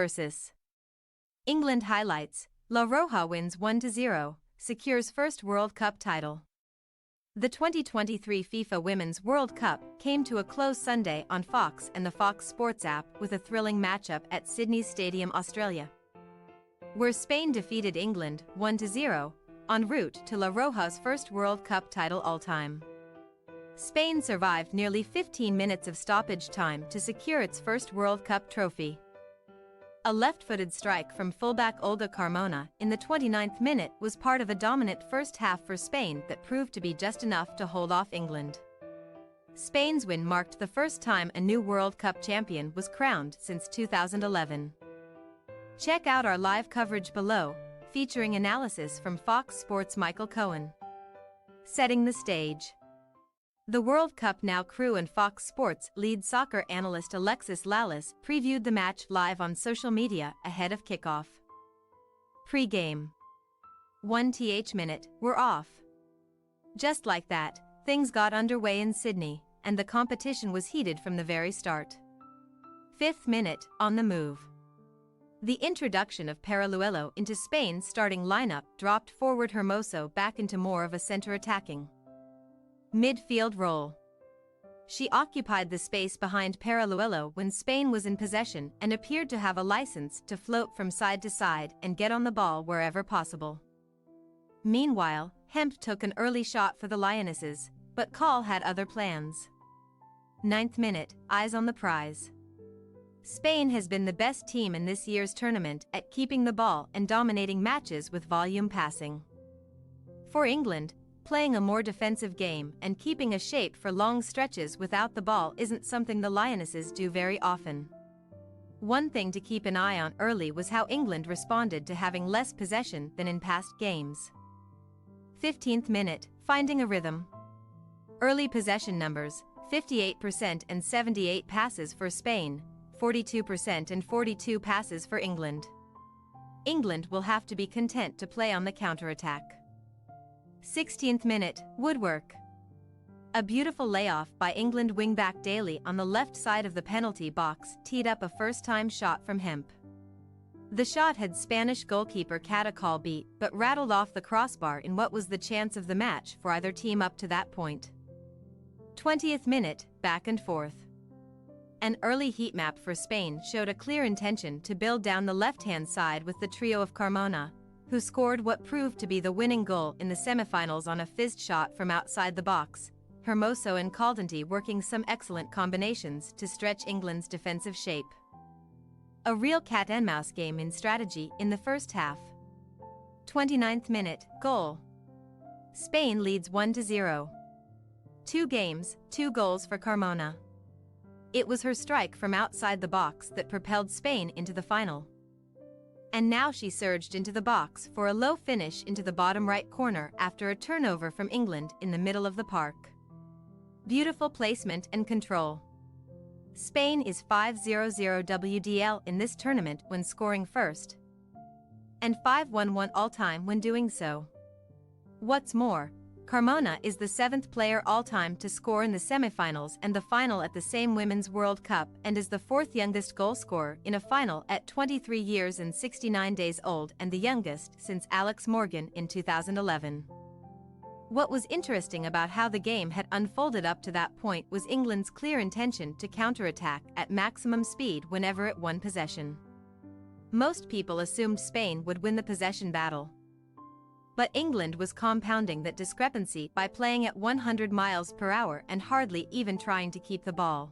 vs. England highlights. La Roja wins 1-0, secures first World Cup title. The 2023 FIFA Women's World Cup came to a close Sunday on Fox and the Fox Sports app with a thrilling matchup at Sydney's Stadium, Australia, where Spain defeated England 1-0, en route to La Roja's first World Cup title all-time. Spain survived nearly 15 minutes of stoppage time to secure its first World Cup trophy. A left-footed strike from fullback Olga Carmona in the 29th minute was part of a dominant first half for Spain that proved to be just enough to hold off England. Spain's win marked the first time a new World Cup champion was crowned since 2011. Check out our live coverage below, featuring analysis from Fox Sports' Michael Cohen. Setting the stage. The World Cup Now crew and Fox Sports lead soccer analyst Alexis Lalas previewed the match live on social media ahead of kickoff. Pre-game. 1th minute, we're off. Just like that, things got underway in Sydney, and the competition was heated from the very start. 5th minute, on the move. The introduction of Paraluelo into Spain's starting lineup dropped forward Hermoso back into more of a center-attacking midfield role. She occupied the space behind Paraluelo when Spain was in possession and appeared to have a license to float from side to side and get on the ball wherever possible. Meanwhile, Hemp took an early shot for the Lionesses, but Call had other plans. 9th minute, eyes on the prize. Spain has been the best team in this year's tournament at keeping the ball and dominating matches with volume passing. For England, playing a more defensive game and keeping a shape for long stretches without the ball isn't something the Lionesses do very often. One thing to keep an eye on early was how England responded to having less possession than in past games. 15th minute, finding a rhythm. Early possession numbers, 58% and 78 passes for Spain, 42% and 42 passes for England. England will have to be content to play on the counterattack. 16th minute, woodwork. A beautiful layoff by England wingback Daly on the left side of the penalty box teed up a first-time shot from Hemp. The shot had Spanish goalkeeper Catacol beat but rattled off the crossbar in what was the chance of the match for either team up to that point. 20th minute, back and forth. An early heat map for Spain showed a clear intention to build down the left-hand side with the trio of Carmona, who scored what proved to be the winning goal in the semifinals on a fizzed shot from outside the box, Hermoso and Caldentey working some excellent combinations to stretch England's defensive shape. A real cat-and-mouse game in strategy in the first half. 29th minute, goal. Spain leads 1-0. 2 games, 2 goals for Carmona. It was her strike from outside the box that propelled Spain into the final. And now she surged into the box for a low finish into the bottom right corner after a turnover from England in the middle of the park. Beautiful placement and control. Spain is 5-0-0 WDL in this tournament when scoring first, and 5-1-1 all-time when doing so. What's more, Carmona is the 7th player all-time to score in the semifinals and the final at the same Women's World Cup and is the 4th youngest goalscorer in a final at 23 years and 69 days old and the youngest since Alex Morgan in 2011. What was interesting about how the game had unfolded up to that point was England's clear intention to counterattack at maximum speed whenever it won possession. Most people assumed Spain would win the possession battle. But England was compounding that discrepancy by playing at 100 miles per hour and hardly even trying to keep the ball.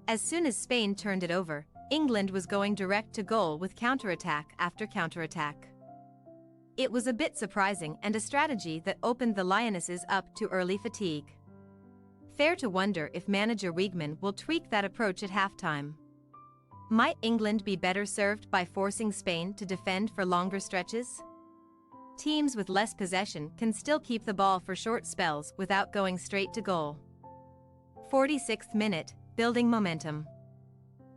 As soon as Spain turned it over, England was going direct to goal with counterattack after counterattack. It was a bit surprising and a strategy that opened the Lionesses up to early fatigue. Fair to wonder if manager Wiegman will tweak that approach at halftime. Might England be better served by forcing Spain to defend for longer stretches? Teams with less possession can still keep the ball for short spells without going straight to goal. 46th minute, building momentum.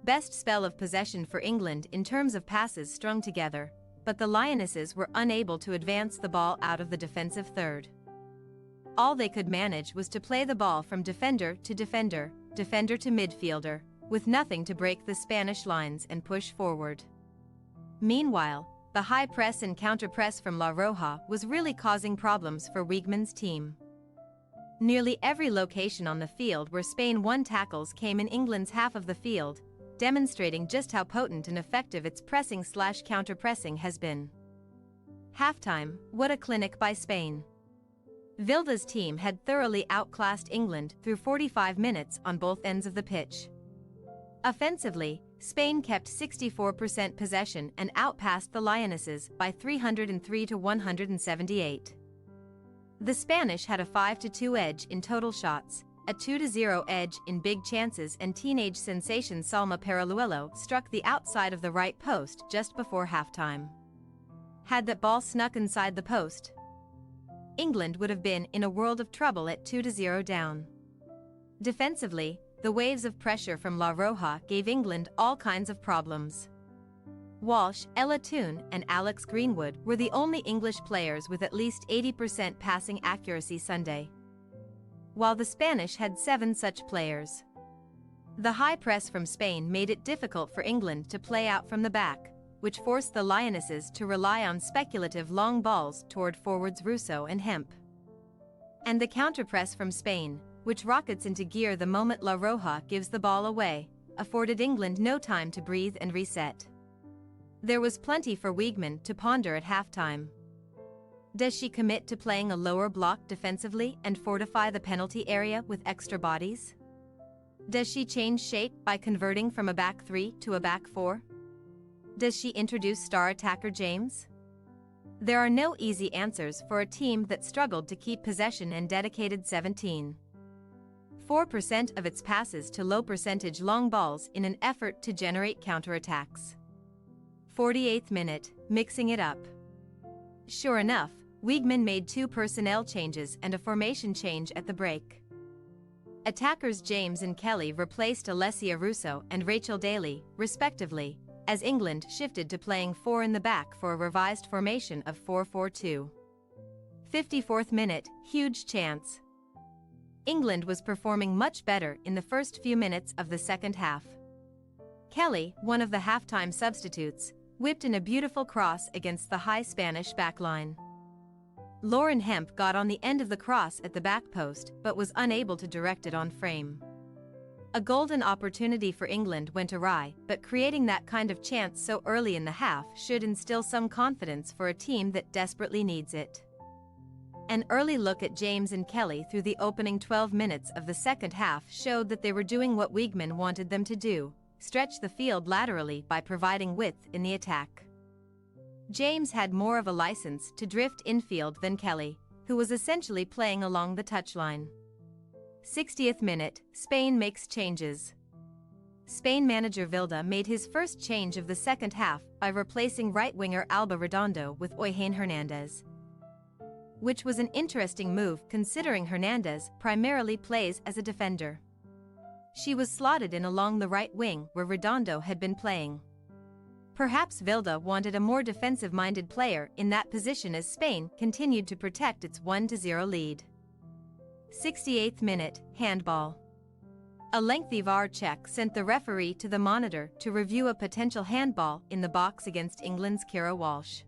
Best spell of possession for England in terms of passes strung together, but the Lionesses were unable to advance the ball out of the defensive third. All they could manage was to play the ball from defender to defender, defender to midfielder, with nothing to break the Spanish lines and push forward. Meanwhile, the high press and counter-press from La Roja was really causing problems for Wiegman's team. Nearly every location on the field where Spain won tackles came in England's half of the field, demonstrating just how potent and effective its pressing/counter-pressing has been. Halftime, what a clinic by Spain. Vilda's team had thoroughly outclassed England through 45 minutes on both ends of the pitch. Offensively, Spain kept 64% possession and outpassed the Lionesses by 303 to 178. The Spanish had a 5-2 edge in total shots, a 2-0 edge in big chances, and teenage sensation Salma Paraluelo struck the outside of the right post just before halftime. Had that ball snuck inside the post, England would have been in a world of trouble at 2-0 down. Defensively, the waves of pressure from La Roja gave England all kinds of problems. Walsh, Ella Toone, and Alex Greenwood were the only English players with at least 80% passing accuracy Sunday, while the Spanish had 7 such players. The high press from Spain made it difficult for England to play out from the back, which forced the Lionesses to rely on speculative long balls toward forwards Russo and Hemp. And the counter-press from Spain, which rockets into gear the moment La Roja gives the ball away, afforded England no time to breathe and reset. There was plenty for Wiegman to ponder at halftime. Does she commit to playing a lower block defensively and fortify the penalty area with extra bodies? Does she change shape by converting from a back 3 to a back 4? Does she introduce star attacker James? There are no easy answers for a team that struggled to keep possession and dedicated 17.4% of its passes to low-percentage long balls in an effort to generate counterattacks. 48th minute, mixing it up. Sure enough, Wiegman made 2 personnel changes and a formation change at the break. Attackers James and Kelly replaced Alessia Russo and Rachel Daly, respectively, as England shifted to playing 4 in the back for a revised formation of 4-4-2. 54th minute, huge chance. England was performing much better in the first few minutes of the second half. Kelly, one of the halftime substitutes, whipped in a beautiful cross against the high Spanish backline. Lauren Hemp got on the end of the cross at the back post but was unable to direct it on frame. A golden opportunity for England went awry, but creating that kind of chance so early in the half should instill some confidence for a team that desperately needs it. An early look at James and Kelly through the opening 12 minutes of the second half showed that they were doing what Wiegman wanted them to do: stretch the field laterally by providing width in the attack. James had more of a license to drift infield than Kelly, who was essentially playing along the touchline. 60th minute, Spain makes changes. Spain manager Vilda made his first change of the second half by replacing right-winger Alba Redondo with Eugenio Hernandez, which was an interesting move considering Hernandez primarily plays as a defender. She was slotted in along the right wing where Redondo had been playing. Perhaps Vilda wanted a more defensive-minded player in that position as Spain continued to protect its 1-0 lead. 68th minute, handball. A lengthy VAR check sent the referee to the monitor to review a potential handball in the box against England's Kira Walsh.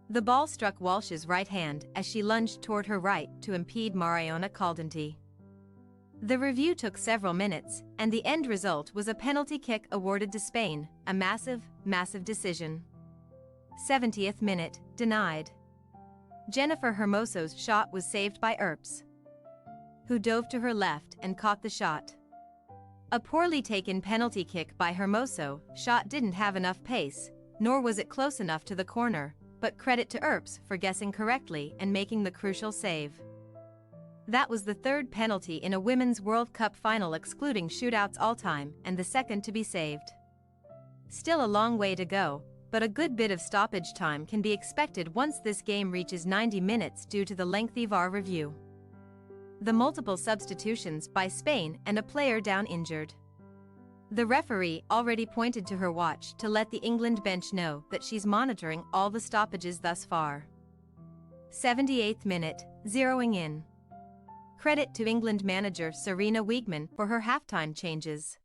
The ball struck Walsh's right hand as she lunged toward her right to impede Mariona Caldentey. The review took several minutes, and the end result was a penalty kick awarded to Spain, a massive decision. 70th minute, denied. Jennifer Hermoso's shot was saved by Earps, who dove to her left and caught the shot. A poorly taken penalty kick by Hermoso, shot didn't have enough pace, nor was it close enough to the corner, but credit to Earps for guessing correctly and making the crucial save. That was the 3rd penalty in a Women's World Cup final excluding shootouts all time and the 2nd to be saved. Still a long way to go, but a good bit of stoppage time can be expected once this game reaches 90 minutes due to the lengthy VAR review, the multiple substitutions by Spain, and a player down injured. The referee already pointed to her watch to let the England bench know that she's monitoring all the stoppages thus far. 78th minute, zeroing in. Credit to England manager Sarina Wiegman for her halftime changes.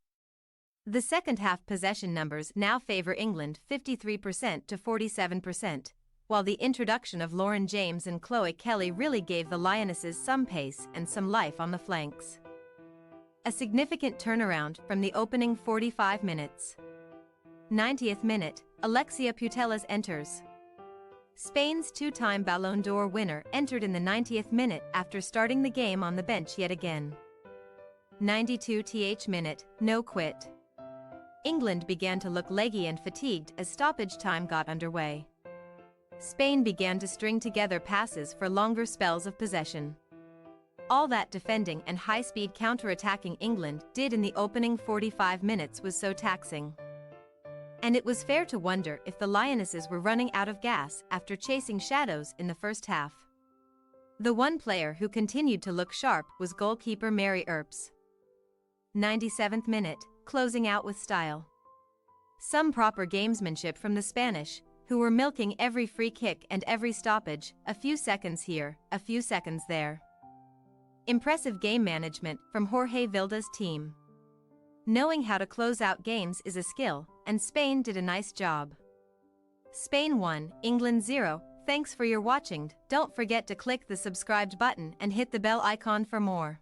The second half possession numbers now favor England 53% to 47%, while the introduction of Lauren James and Chloe Kelly really gave the Lionesses some pace and some life on the flanks. A significant turnaround from the opening 45 minutes. 90th minute, Alexia Putellas enters. Spain's two-time Ballon d'Or winner entered in the 90th minute after starting the game on the bench yet again. 92th minute, no quit. England began to look leggy and fatigued as stoppage time got underway. Spain began to string together passes for longer spells of possession. All that defending and high-speed counter-attacking England did in the opening 45 minutes was so taxing. And it was fair to wonder if the Lionesses were running out of gas after chasing shadows in the first half. The one player who continued to look sharp was goalkeeper Mary Earps. 97th minute, closing out with style. Some proper gamesmanship from the Spanish, who were milking every free kick and every stoppage, a few seconds here, a few seconds there. Impressive game management from Jorge Vilda's team. Knowing how to close out games is a skill, and Spain did a nice job. Spain 1, England 0. Thanks for your watching. Don't forget to click the subscribed button and hit the bell icon for more.